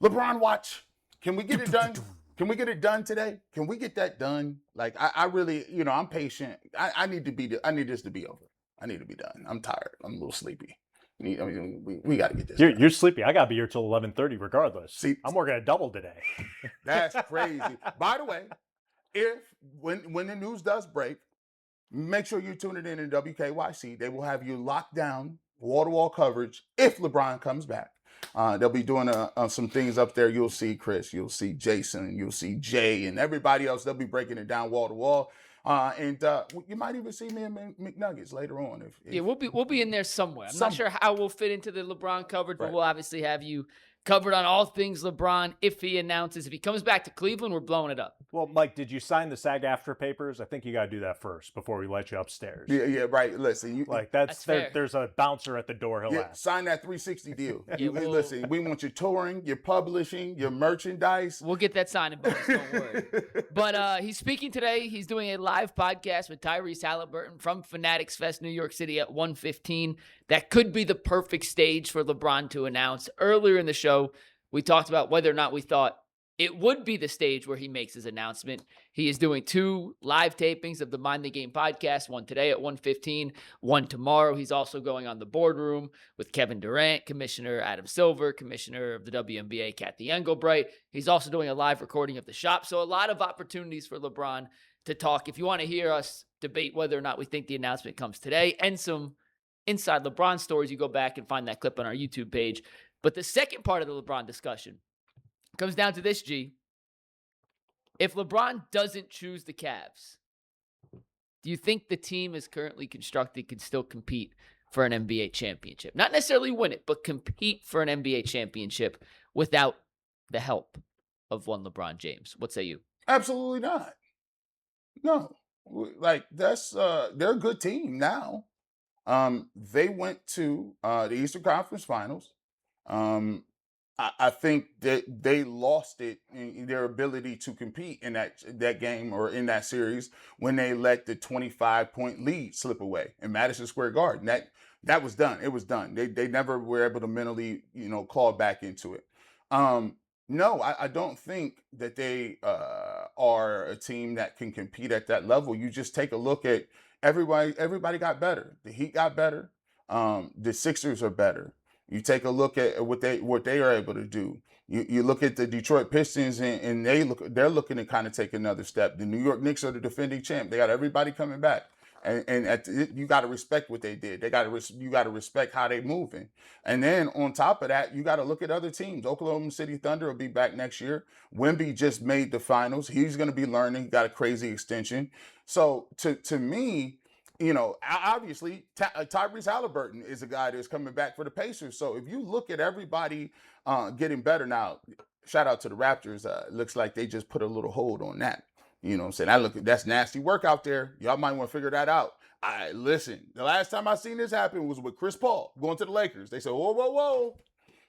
LeBron, watch. Can we get it done? Can we get it done today? Can we get that done? Like, I really, I'm patient. I need this to be over. I need to be done. I'm tired. I'm a little sleepy. We got to get this done. You're sleepy. I got to be here till 11:30 regardless. See, I'm working a double today. That's crazy. By the way, when the news does break, make sure you're tuning in to WKYC. They will have you locked down, wall-to-wall coverage if LeBron comes back. They'll be doing some things up there. You'll see Chris, you'll see Jason, you'll see Jay, and everybody else. They'll be breaking it down wall to wall. And you might even see me and McNuggets later on. Yeah, we'll be in there somewhere. I'm not sure how we'll fit into the LeBron coverage, but we'll obviously have you covered on all things LeBron if he announces. If he comes back to Cleveland, we're blowing it up. Well, Mike, did you sign the SAG-AFTRA papers? I think you got to do that first before we let you upstairs. Yeah, right. Listen, that's fair. There's a bouncer at the door. He'll ask. Sign that 360 deal. Yeah, listen, we want your touring, your publishing, your merchandise. We'll get that signing bonus, don't worry. But he's speaking today. He's doing a live podcast with Tyrese Halliburton from Fanatics Fest, New York City at 1:15. That could be the perfect stage for LeBron to announce. Earlier in the show, we talked about whether or not we thought it would be the stage where he makes his announcement. He is doing 2 live tapings of the Mind the Game podcast, one today at 1:15, one tomorrow. He's also going on the boardroom with Kevin Durant, Commissioner Adam Silver, Commissioner of the WNBA, Kathy Engelbright. He's also doing a live recording of the shop. So a lot of opportunities for LeBron to talk. If you want to hear us debate whether or not we think the announcement comes today and some inside LeBron stories, you go back and find that clip on our YouTube page. But the second part of the LeBron discussion comes down to this, G. If LeBron doesn't choose the Cavs, do you think the team as currently constructed can still compete for an NBA championship? Not necessarily win it, but compete for an NBA championship without the help of one LeBron James. What say you? Absolutely not. No. Like, that's they're a good team now. They went to the Eastern Conference Finals. I think that they lost it in their ability to compete in that game or in that series when they let the 25-point lead slip away in Madison Square Garden. That was done. It was done. They never were able to mentally, claw back into it. No, I don't think that they are a team that can compete at that level. You just take a look at everybody. Everybody got better. The Heat got better. The Sixers are better. You take a look at what they are able to do. You look at the Detroit Pistons and they're looking to kind of take another step. The New York Knicks are the defending champ. They got everybody coming back, and you got to respect what they did. You got to respect how they moving. And then on top of that, you got to look at other teams. Oklahoma City Thunder will be back next year. Wemby just made the finals. He's going to be learning. He got a crazy extension. So to me, obviously, Tyrese Halliburton is a guy that's coming back for the Pacers. So if you look at everybody getting better now, shout out to the Raptors. Looks like they just put a little hold on that. You know what I'm saying? That's nasty work out there. Y'all might want to figure that out. Listen, the last time I seen this happen was with Chris Paul going to the Lakers. They said, whoa, whoa, whoa,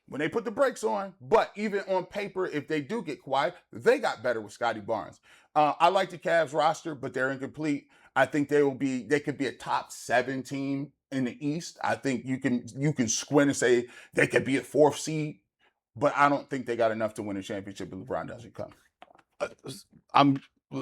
when they put the brakes on. But even on paper, if they do get quiet, they got better with Scotty Barnes. I like the Cavs roster, but they're incomplete. I think they could be a top 7 team in the East. I think you can squint and say they could be a 4th seed, but I don't think they got enough to win a championship if LeBron doesn't come.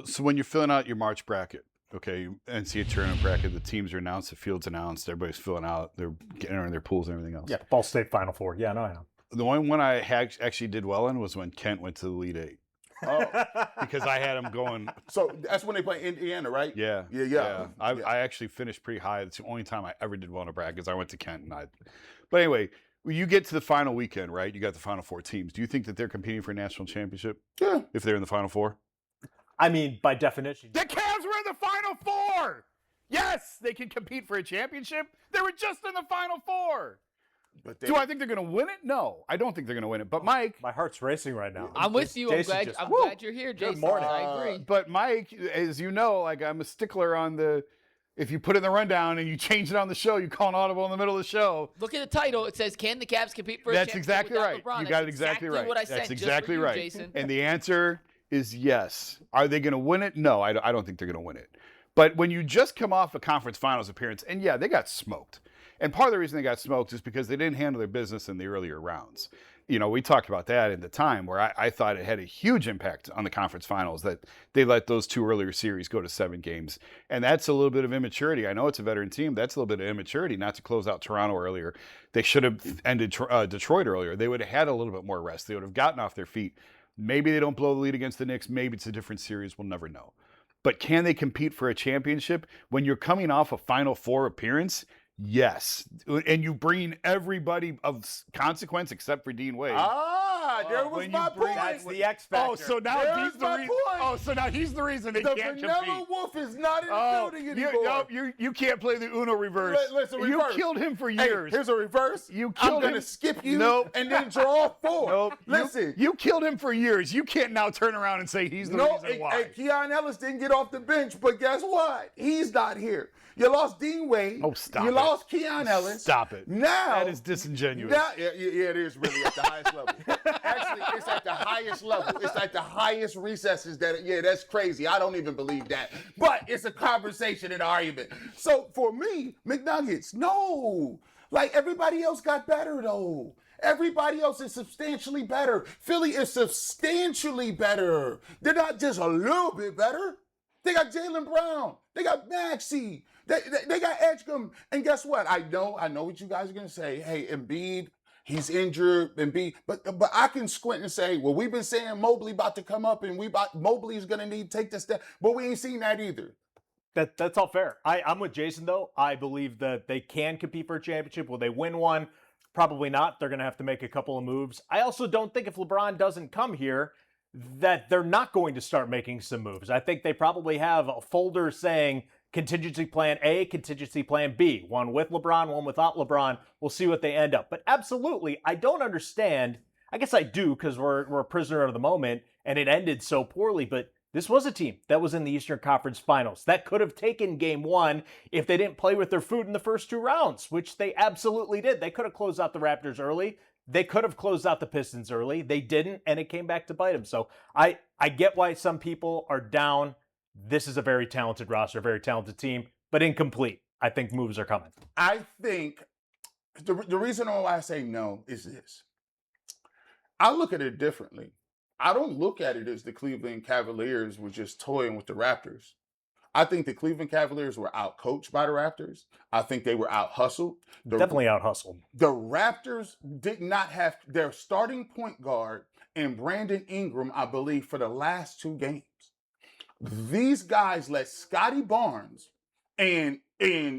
So when you're filling out your March bracket, okay, NCAA tournament bracket, the teams are announced, the field's announced, everybody's filling out, they're entering their pools and everything else. Yeah, Ball State Final Four. Yeah, no, I know. The only one I actually did well in was when Kent went to the Elite Eight. Oh. Because I had him going. So that's when they play Indiana, right? Yeah. I actually finished pretty high. It's the only time I ever did well in a bracket because I went to Kent. But anyway, when you get to the final weekend, right? You got the final 4 teams. Do you think that they're competing for a national championship? Yeah. If they're in the final 4? I mean, by definition. The Cavs were in the final 4! Yes, they can compete for a championship. They were just in the final 4. But do I think they're going to win it? No, I don't think they're going to win it. But Mike, my heart's racing right now. I'm with you. I'm glad you're here, Jason. Good morning. I agree. But Mike, as you know, like I'm a stickler on if you put it in the rundown and you change it on the show, you call an audible in the middle of the show. Look at the title. It says, "Can the Cavs compete for a That's championship exactly right. LeBron?" You got it exactly right. What I said. That's exactly right. Jason. And the answer is yes. Are they going to win it? No, I don't think they're going to win it. But when you just come off a conference finals appearance, and yeah, they got smoked. And part of the reason they got smoked is because they didn't handle their business in the earlier rounds. we talked about that at the time where I thought it had a huge impact on the conference finals that they let those 2 earlier series go to 7 games. And that's a little bit of immaturity. I know it's a veteran team. That's a little bit of immaturity not to close out Toronto earlier. They should have ended Detroit earlier. They would have had a little bit more rest. They would have gotten off their feet. Maybe they don't blow the lead against the Knicks. Maybe it's a different series. We'll never know. But can they compete for a championship when you're coming off a Final Four appearance? Yes. And you bring everybody of consequence except for Dean Wade. There was my point. That's the X factor. Oh, so now There's he's the my reason. point. Oh, so now he's the reason they The can't vanilla compete. wolf is not in the building anymore. You can't play the Uno reverse. Listen, you reverse. killed him for Hey, years. here's a reverse. You I'm killed gonna him. skip you Nope. and then draw 4. Nope. Listen. You killed him for years. You can't now turn around and say he's the reason why. Hey, Keon Ellis didn't get off the bench, but guess what? He's not here. You lost Dean Wade. Oh, stop You it. lost Keon Ellis. Stop it. Now That is disingenuous. Now, yeah, it is really at the highest level. Actually, it's at the highest level. It's at the highest recesses. That's crazy. I don't even believe that. But it's a conversation and argument. So for me, McNuggets, no. Like everybody else got better though. Everybody else is substantially better. Philly is substantially better. They're not just a little bit better. They got Jaylen Brown. They got Maxey. They got Edgecombe. And guess what? I know what you guys are going to say. Hey, Embiid, he's injured. Embiid. But I can squint and say, well, we've been saying Mobley about to come up and Mobley's going to need to take the step. But we ain't seen that either. That's all fair. I'm with Jason, though. I believe that they can compete for a championship. Will they win one? Probably not. They're going to have to make a couple of moves. I also don't think if LeBron doesn't come here, that they're not going to start making some moves. I think they probably have a folder saying contingency plan A, contingency plan B. One with LeBron, one without LeBron. We'll see what they end up. But absolutely, I don't understand. I guess I do because we're a prisoner of the moment and it ended so poorly. But this was a team that was in the Eastern Conference Finals. That could have taken game 1 if they didn't play with their food in the first 2 rounds, which they absolutely did. They could have closed out the Raptors early. They could have closed out the Pistons early. They didn't, and it came back to bite them. So I get why some people are down. This is a very talented roster, a very talented team, but incomplete. I think moves are coming. I think the reason why I say no is this. I look at it differently. I don't look at it as the Cleveland Cavaliers were just toying with the Raptors. I think the Cleveland Cavaliers were out-coached by the Raptors. I think they were out-hustled. Definitely out-hustled. The Raptors did not have their starting point guard and Brandon Ingram, I believe, for the last 2 games. These guys let Scotty Barnes and a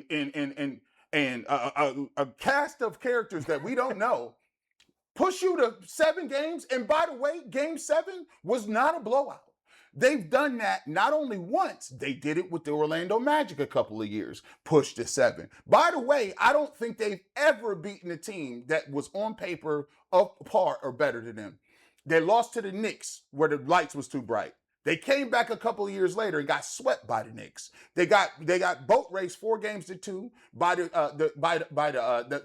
cast of characters that we don't know push you to 7 games. And by the way, game 7 was not a blowout. They've done that not only once, they did it with the Orlando Magic a couple of years, pushed to 7. By the way, I don't think they've ever beaten a team that was on paper up par or better than them. They lost to the Knicks where the lights was too bright. They came back a couple of years later and got swept by the Knicks. They got boat raced 4-2 by the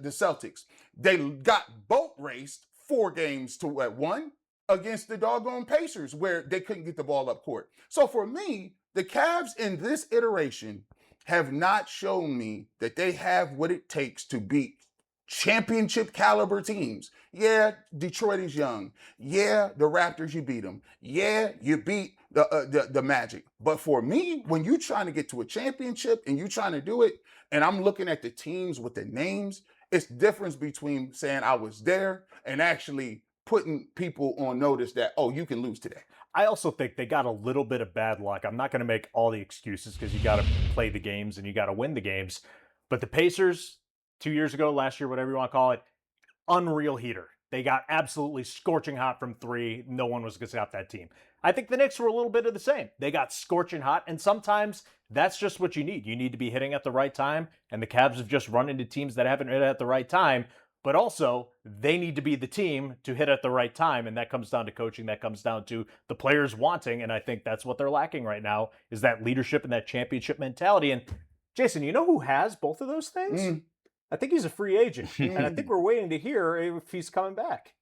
Celtics. They got boat raced 4-1 against the doggone Pacers where they couldn't get the ball up court. So for me, the Cavs in this iteration have not shown me that they have what it takes to beat championship caliber teams. Yeah, Detroit is young. Yeah, the Raptors, you beat them. Yeah, you beat the Magic. But for me, when you're trying to get to a championship and you're trying to do it, and I'm looking at the teams with the names, it's the difference between saying I was there and actually putting people on notice that, oh, you can lose today. I also think they got a little bit of bad luck. I'm not going to make all the excuses because you got to play the games and you got to win the games. But the Pacers, 2 years ago, last year, whatever you want to call it, unreal heater. They got absolutely scorching hot from 3. No one was going to stop that team. I think the Knicks were a little bit of the same. They got scorching hot, and sometimes that's just what you need. You need to be hitting at the right time, and the Cavs have just run into teams that haven't hit at the right time. But also, they need to be the team to hit at the right time, and that comes down to coaching. That comes down to the players wanting, and I think that's what they're lacking right now, is that leadership and that championship mentality. And Jason, you know who has both of those things? I think he's a free agent, and I think we're waiting to hear if he's coming back.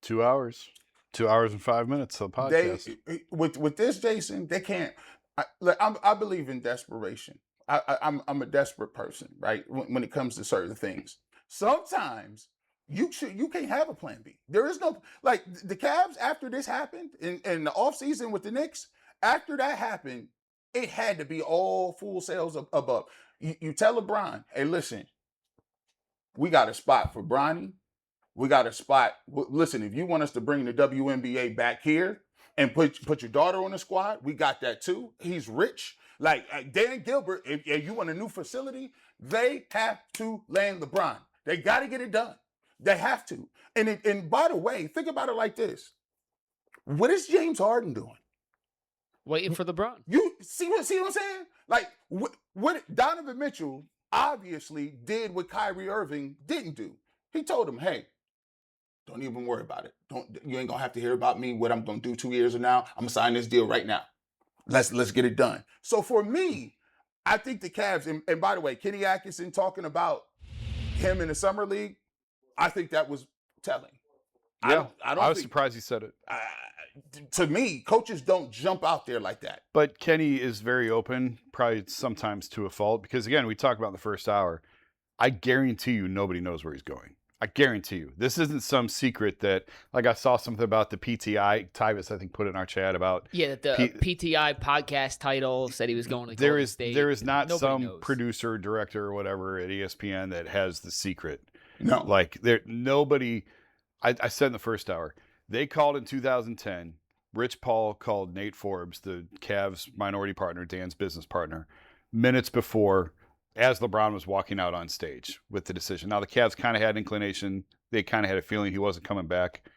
2 hours. 2 hours and 5 minutes of the podcast. With this, Jason, they can't. I believe in desperation. I'm a desperate person, right? When it comes to certain things. Sometimes you can't have a plan B. There is no, like, the Cavs, after this happened in the offseason with the Knicks, after that happened, it had to be all full sales above. You tell LeBron, hey, listen, we got a spot for Bronny. We got a spot. Listen, if you want us to bring the WNBA back here and put your daughter on the squad, we got that too. He's rich. Like Dan Gilbert, if you want a new facility, they have to land LeBron. They got to get it done. They have to. And by the way, think about it like this. What is James Harden doing? Waiting for LeBron. You see what I'm saying? Like what Donovan Mitchell obviously did what Kyrie Irving didn't do. He told him, hey, don't even worry about it. You ain't gonna have to hear about me, what I'm gonna do 2 years from now. I'm gonna sign this deal right now. Let's get it done. So for me, I think the Cavs, and by the way, Kenny Atkinson talking about him in the summer league, I think that was telling. Yeah, I was surprised he said it. To me, coaches don't jump out there like that. But Kenny is very open, probably sometimes to a fault, because again, we talked about in the first hour. I guarantee you nobody knows where he's going. I guarantee you. This isn't some secret that, like, I saw something about the PTI. Tyvis, I think, put it in our chat about. Yeah, the PTI podcast title said he was going to There Golden is State. there is not Nobody some knows. producer, director, or whatever at ESPN that has the secret. No. Like, nobody. I said in the first hour, they called in 2010. Rich Paul called Nate Forbes, the Cavs minority partner, Dan's business partner, minutes before, as LeBron was walking out on stage with the decision. Now, the Cavs kind of had an inclination. They kind of had a feeling he wasn't coming back.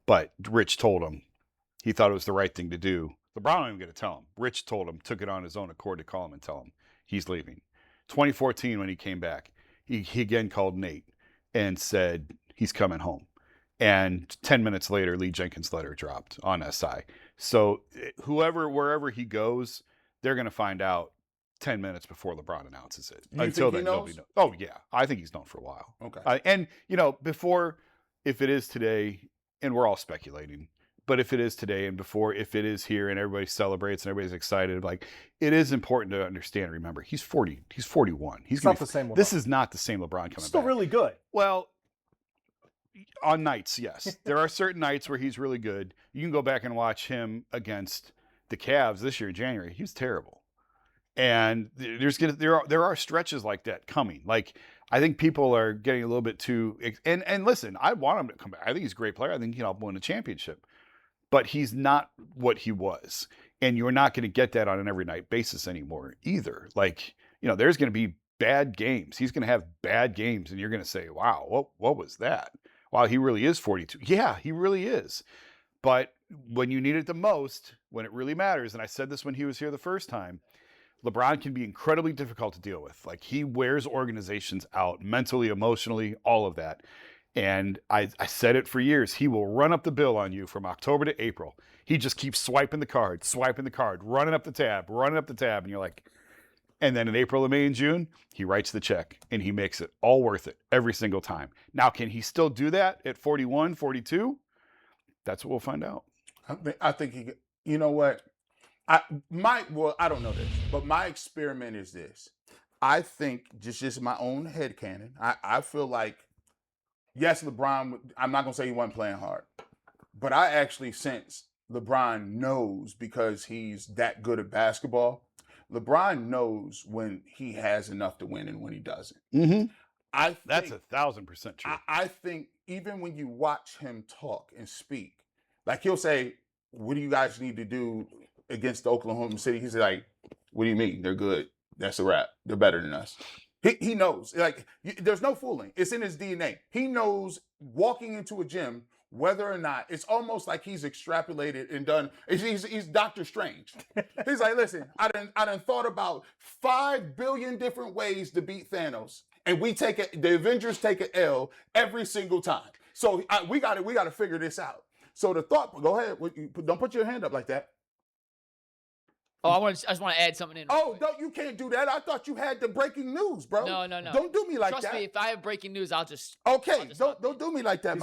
But Rich told him he thought it was the right thing to do. LeBron wasn't even going to tell him. Rich told him, took it on his own accord to call him and tell him he's leaving. 2014, when he came back, he again called Nate and said he's coming home. And 10 minutes later, Lee Jenkins' letter dropped on SI. So wherever he goes, they're going to find out 10 minutes before LeBron announces it. Until then, nobody knows. Oh, yeah. I think he's known for a while. Okay. And, before, if it is today, and we're all speculating, but if it is today and before, if it is here and everybody celebrates and everybody's excited, like, it is important to understand, remember, he's 40. He's 41. It's not the same LeBron. This is not the same LeBron coming Still back. really good. Well, on nights, yes. There are certain nights where he's really good. You can go back and watch him against the Cavs this year in January. He was terrible. And there are stretches like that coming. Like, I think people are getting a little bit too and listen, I want him to come back. I think he's a great player. I think he'll win a championship. But he's not what he was. And you're not going to get that on an every night basis anymore either. Like, there's going to be bad games. He's going to have bad games and you're going to say, "Wow, what was that?" Wow, he really is 42. Yeah, he really is. But when you need it the most, when it really matters, and I said this when he was here the first time, LeBron can be incredibly difficult to deal with. Like, he wears organizations out mentally, emotionally, all of that. And I said it for years. He will run up the bill on you from October to April. He just keeps swiping the card, running up the tab. And you're like, and then in April, May, and June, he writes the check and he makes it all worth it every single time. Now, can he still do that at 41, 42? That's what we'll find out. I think he, you know what? I don't know this, but my experiment is this. I think, just my own headcanon, I feel like, yes, LeBron, I'm not going to say he wasn't playing hard, but I actually sense LeBron knows, because he's that good at basketball, LeBron knows when he has enough to win and when he doesn't. Mm-hmm. That's 1,000% true. I think even when you watch him talk and speak, like, he'll say, "What do you guys need to do against Oklahoma City?" He's like, "What do you mean? They're good. That's a wrap. They're better than us." He knows. Like, there's no fooling. It's in his DNA. He knows walking into a gym whether or not, it's almost like he's extrapolated and done. He's Dr. Strange. He's like, "Listen, I done thought about 5 billion different ways to beat Thanos, and the Avengers take an L every single time. So we got to figure this out." So the thought, go ahead. Don't put your hand up like that. Oh, I just want to add something in. Oh, you can't do that. I thought you had the breaking news, bro. No. Don't do me like Trust that. me, if I have breaking news, I'll just. Okay, don't do me like that.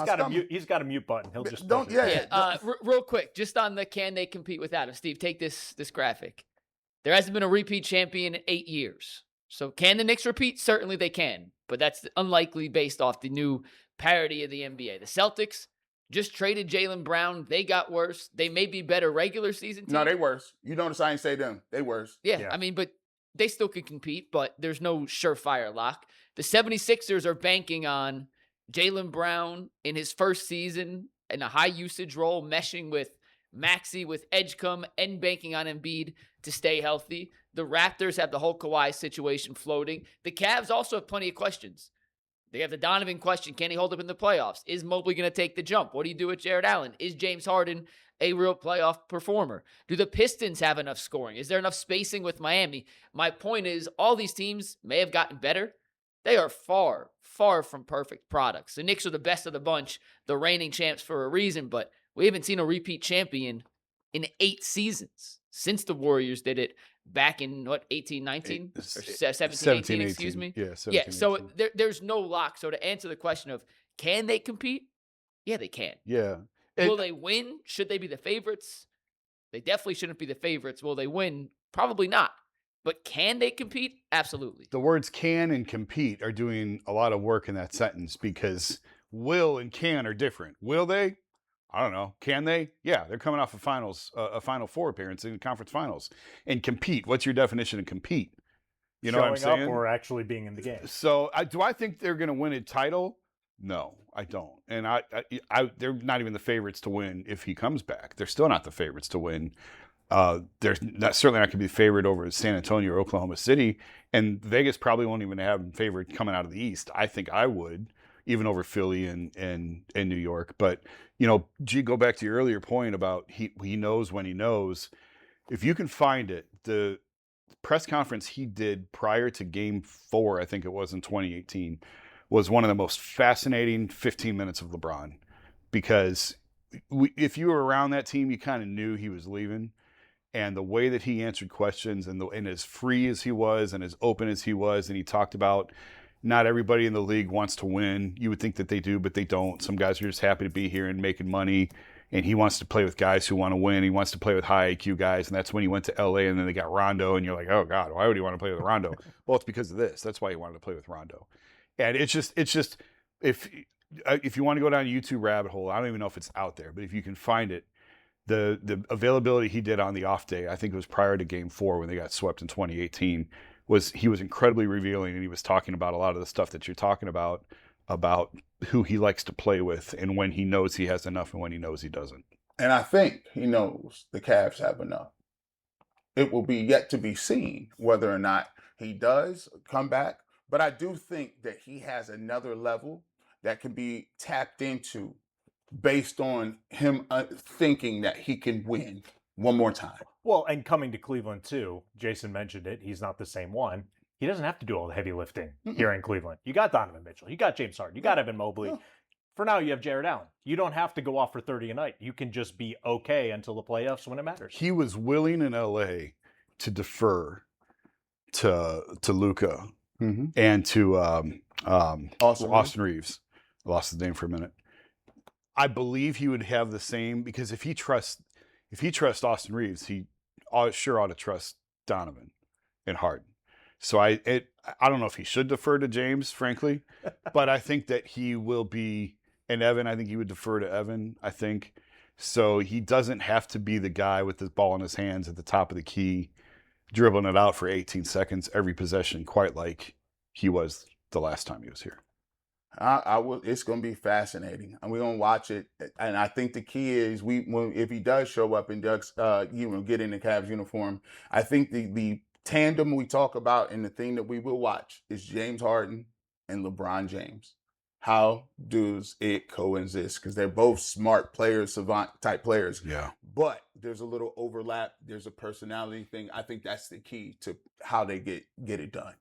He's got a mute button. He'll just don't. Yeah. Real quick, just on the can they compete without him? Steve, take this graphic. There hasn't been a repeat champion in 8 years. So can the Knicks repeat? Certainly they can, but that's unlikely based off the new parity of the NBA. The Celtics just traded Jaylen Brown. They got worse. They may be better regular season team. No, they worse. You notice I ain't say them. They worse. Yeah, I mean, but they still can compete, but there's no surefire lock. The 76ers are banking on Jaylen Brown in his first season in a high usage role, meshing with Maxey, with Edgecombe, and banking on Embiid to stay healthy. The Raptors have the whole Kawhi situation floating. The Cavs also have plenty of questions. They have the Donovan question. Can he hold up in the playoffs? Is Mobley going to take the jump? What do you do with Jarrett Allen? Is James Harden a real playoff performer? Do the Pistons have enough scoring? Is there enough spacing with Miami? My point is, all these teams may have gotten better. They are far, far from perfect products. The Knicks are the best of the bunch, the reigning champs for a reason, but we haven't seen a repeat champion in 8 seasons since the Warriors did it back in, 18, 19? Or 17, 18, excuse me? Yeah, 17, Yeah, so 18. there's no lock. So to answer the question of, can they compete? Yeah, they can. Yeah. Will they win? Should they be the favorites? They definitely shouldn't be the favorites. Will they win? Probably not. But can they compete? Absolutely. The words can and compete are doing a lot of work in that sentence because will and can are different. Will they? I don't know. Can they? Yeah, they're coming off a Final Four appearance in the conference finals. And compete. What's your definition of compete? You know what I'm Showing saying? up or actually being in the game. So do I think they're going to win a title? No, I don't. And they're not even the favorites to win if he comes back. They're still not the favorites to win. They're certainly not going to be the favorite over San Antonio or Oklahoma City. And Vegas probably won't even have them favored coming out of the East. I think I would, even over Philly and New York. But, go back to your earlier point about he knows when he knows. If you can find it, the press conference he did prior to Game 4, I think it was in 2018, was one of the most fascinating 15 minutes of LeBron. Because if you were around that team, you kind of knew he was leaving. And the way that he answered questions and as free as he was and as open as he was, and he talked about not everybody in the league wants to win. You would think that they do, but they don't. Some guys are just happy to be here and making money. And he wants to play with guys who want to win. He wants to play with high IQ guys. And that's when he went to LA and then they got Rondo. And you're like, oh God, why would he want to play with Rondo? Well, it's because of this. That's why he wanted to play with Rondo. And it's just if you want to go down a YouTube rabbit hole, I don't even know if it's out there, but if you can find it, the availability he did on the off day, I think it was prior to Game 4 when they got swept in 2018, he was incredibly revealing, and he was talking about a lot of the stuff that you're talking about who he likes to play with and when he knows he has enough and when he knows he doesn't. And I think he knows the Cavs have enough. It will be yet to be seen whether or not he does come back. But I do think that he has another level that can be tapped into based on him thinking that he can win one more time. Well, and coming to Cleveland too, Jason mentioned it. He's not the same one. He doesn't have to do all the heavy lifting here in Cleveland. You got Donovan Mitchell. You got James Harden. You got Evan Mobley. For now, you have Jarrett Allen. You don't have to go off for 30 a night. You can just be okay until the playoffs when it matters. He was willing in LA to defer to Luka and to Austin Reeves. I lost his name for a minute. I believe he would have the same, because if he trusts Austin Reeves, he sure ought to trust Donovan and Harden. So I don't know if he should defer to James, frankly, but I think that he will be, and Evan, I think he would defer to Evan, I think. So he doesn't have to be the guy with the ball in his hands at the top of the key, dribbling it out for 18 seconds every possession, quite like he was the last time he was here. I will. It's going to be fascinating, and we're going to watch it. And I think the key is if he does show up and does, get in the Cavs uniform, I think the tandem we talk about and the thing that we will watch is James Harden and LeBron James. How does it coexist? Because they're both smart players, savant type players. Yeah. But there's a little overlap. There's a personality thing. I think that's the key to how they get it done.